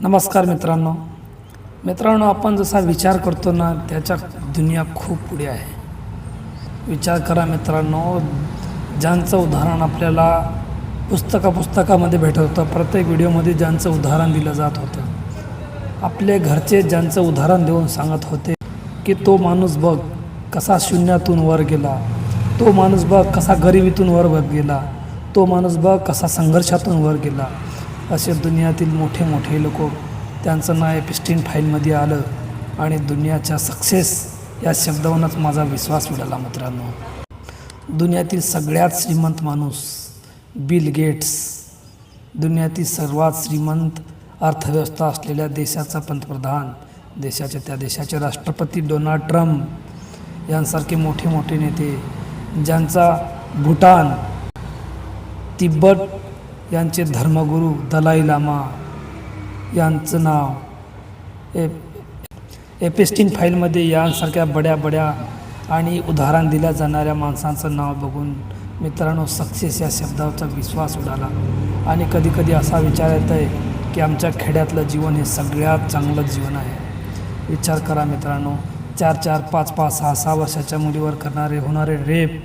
नमस्कार मित्रांनो, आपण जसा विचार करतो ना त्याच्या दुनिया खूप पुढे आहे. विचार करा मित्रांनो, ज्यांचं उदाहरण आपल्याला पुस्तकामध्ये भेटत होतं, प्रत्येक व्हिडिओमध्ये ज्यांचं उदाहरण दिलं जात होतं, आपले घरचे ज्यांचं उदाहरण देऊन सांगत होते की तो माणूस बघ कसा शून्यातून वर गेला, तो माणूस बघ कसा गरिबीतून वर गेला, तो माणूस बघ कसा संघर्षातून वर गेला. असे दुनियातील मोठे लोक त्यांचं नाव एपिस्टीन फाईलमध्ये आलं आणि दुनियाच्या सक्सेस या शब्दावरूनच माझा विश्वास उडाला. मित्रांनो, दुनियातील सगळ्यात श्रीमंत माणूस बिल गेट्स, दुनियातील सर्वात श्रीमंत अर्थव्यवस्था असलेल्या देशाचा पंतप्रधान, त्या देशाचे राष्ट्रपती डोनाल्ड ट्रम्प यांसारखे मोठे नेते, ज्यांचा भूटान, तिब्बत यांचे धर्मगुरू दलाई लामा यांचं नाव एपिस्टीन फाईलमध्ये यांसारख्या बड्या आणि उदाहरण दिल्या जाणाऱ्या माणसांचं नाव बघून मित्रांनो सक्सेस या शब्दाचा विश्वास उडाला. आणि कधी असा विचार येत आहे की आमच्या खेड्यातलं जीवन हे सगळ्यात चांगलं जीवन आहे. विचार करा मित्रांनो, 4-4, 5-5, 6-6 वर्षाच्या मुलीवर होणारे रेप,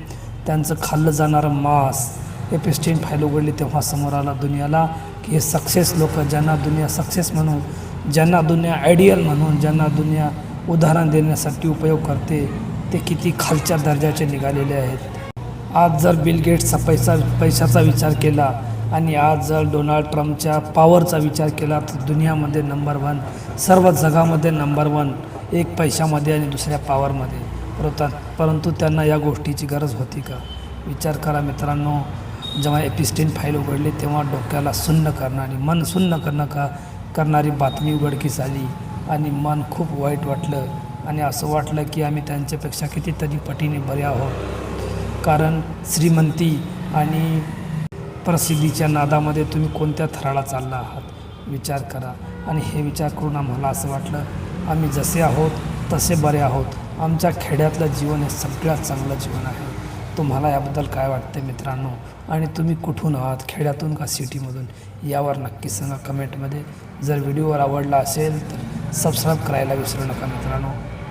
त्यांचं खाल्लं जाणारं मांस, एपिस्टीन फाईल उघडली तेव्हा समोर आला दुनियाला की हे सक्सेस लोक, ज्यांना दुनिया सक्सेस म्हणून, ज्यांना दुनिया आयडियल म्हणून, ज्यांना दुनिया उदाहरण देण्यासाठी उपयोग करते, ते किती खालच्या दर्जाचे निघालेले आहेत. आज जर बिल गेट्सचा पैशाचा विचार केला आणि आज जर डोनाल्ड ट्रम्पच्या पॉवरचा विचार केला तर दुनियामध्ये नंबर 1, सर्व जगामध्ये नंबर 1, एक पैशामध्ये आणि दुसऱ्या पॉवरमध्ये. परंतु त्यांना या गोष्टीची गरज होती का? विचार करा मित्रांनो, जेव्हा एपिस्टीन फाईल उघडली तेव्हा डोक्याला मन सुन्न करणारी बातमी उघडकीस आली आणि मन खूप वाईट वाटलं आणि असं वाटलं की आम्ही त्यांच्यापेक्षा कितीतरी पटीने बरे आहोत. कारण श्रीमंती आणि प्रसिद्धीच्या नादामध्ये तुम्ही कोणत्या थराला चालला आहात विचार करा. आणि हे विचार करून आम्हाला असं वाटलं आम्ही जसे आहोत तसे बरे आहोत. आमच्या खेड्यातलं जीवन हे सगळ्यात चांगलं जीवन आहे. तुम्हाला याबद्दल काय वाटते मित्रांनो? आणि तुम्ही कुठून आहात, खेड्यातून का सिटीमधून, यावर नक्की सांगा कमेंटमध्ये. जर व्हिडिओवर आवडला असेल तर सबस्क्राईब करायला विसरू नका मित्रांनो.